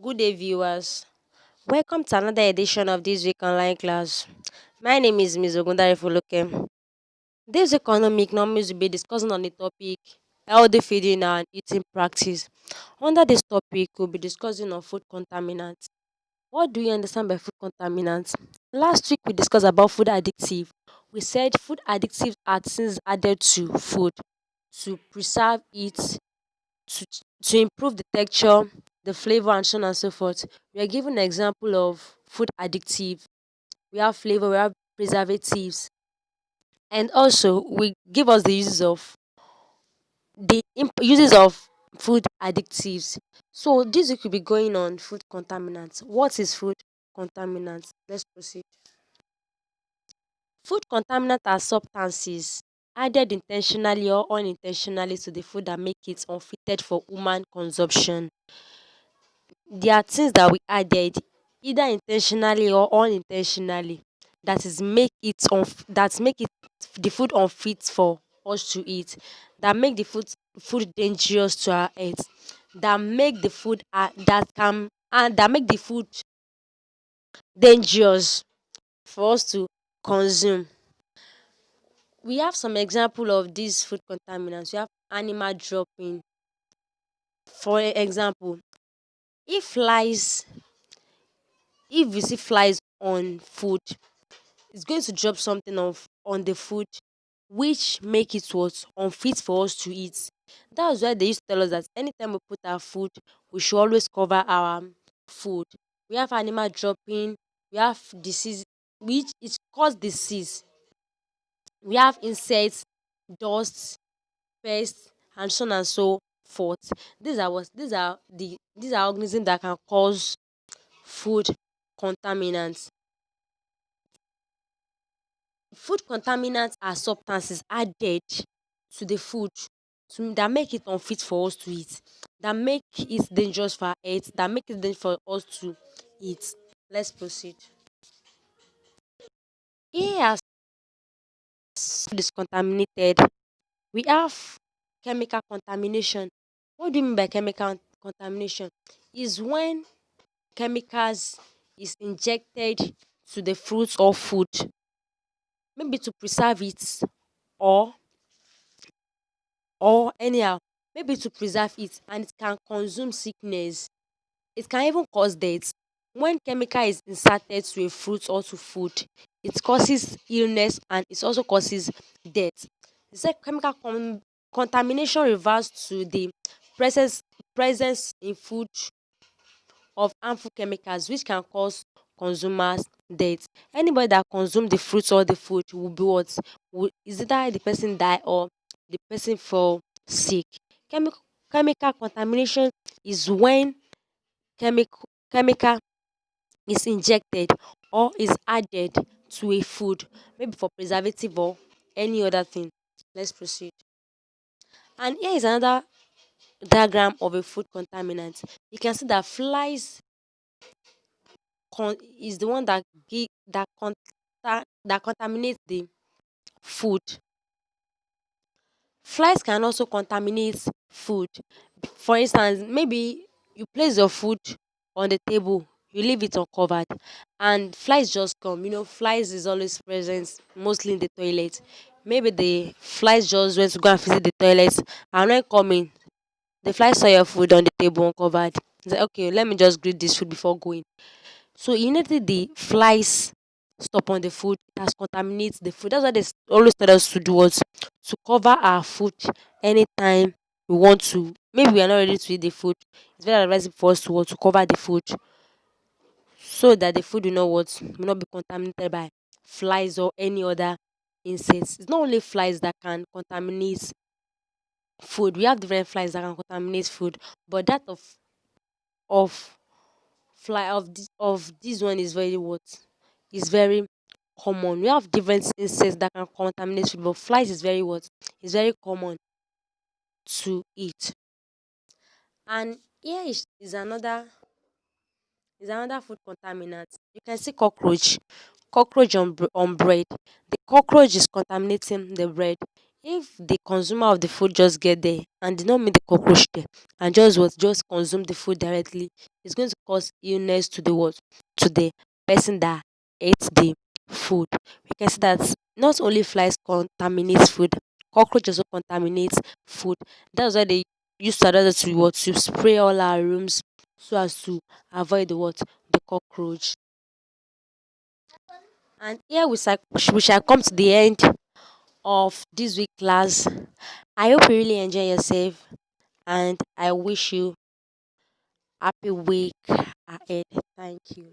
Good day, viewers. Welcome to another edition of this week online class. My name is Ms. Ogundare Foluke. This economic numbers will be discussing on the topic healthy feeding and eating practice. Under this topic, we'll be discussing on food contaminants. What do you understand by food contaminants? Last week, we discussed about food addictive. We said food additives are things added to food to preserve it to improve the texture, the flavor, and so on and so forth. We are given an example of food addictive. We have flavor, we have preservatives, and also we give us the uses of food additives. So this could be going on food contaminants. What is food contaminants? Let's proceed. Food contaminants are substances added intentionally or unintentionally to the food that make it unfitted for human consumption. There are things that we added either intentionally or unintentionally that make it the food unfit for us to eat, that make the food dangerous to our health, that make the food that can and that make the food dangerous for us to consume. We have some example of these food contaminants. We have animal dropping. For example, if flies if you see flies on food, it's going to drop something on the food which make it what unfit for us to eat. That's why they used to tell us that anytime we put our food, we should always cover our food. We have animal dropping, we have disease which it cause disease. We have insects, dust, pests, and so on and so forth. These are organisms that can cause food contaminants. Food contaminants are substances added to the food that make it unfit for us to eat, that make it dangerous for our health, that make it dangerous for us to eat. Let's proceed. Here as food is contaminated, we have chemical contamination. What do you mean by chemical contamination? Is when chemicals is injected to the fruits or food, maybe to preserve it or anyhow, maybe to preserve it, and it can consume sickness. It can even cause death. When chemical is inserted to a fruit or to food, it causes illness and it also causes death. The chemical contamination refers to the presence presence in food of harmful chemicals which can cause consumers death. Anybody that consume the fruits or the food will be what? Is either the person die or the person fall sick. Chemical chemical contamination is when chemical is injected or is added to a food, maybe for preservative or any other thing. Let's proceed. And here is another diagram of a food contaminant. You can see that flies is the one that that contaminates the food. Flies can also contaminate food. For instance, maybe you place your food on the table, you leave it uncovered, and flies just come. You know, flies is always present, mostly in the toilet. Maybe the flies just went to go and visit the toilet, and when coming, the flies saw your food on the table uncovered. It's like, okay, let me just greet this food before going. So immediately the flies stop on the food, it has contaminated the food. That's why always tell us to do what? To cover our food anytime we want to. Maybe we are not ready to eat the food. It's very advisable for us to what? To cover the food so that the food will not be contaminated by flies or any other insects. It's not only flies that can contaminate food. We have different flies that can contaminate food, but that of of this one is very what? Is very common. We have different insects that can contaminate food, but flies is very what? Is very common to eat. And here is another food contaminant. You can see cockroach. Cockroach on bread. The cockroach is contaminating the bread. If the consumer of the food just get there and did not meet the cockroach there and just consume the food directly, it's going to cause illness to the what, to the person that ate the food. We can see that not only flies contaminates food, cockroach also contaminates food. That's why they used to allow us to what, to spray all our rooms so as to avoid the what, the cockroach. And here we shall come to the end of this week class. I hope you really enjoy yourself and I wish you happy week ahead. Thank you.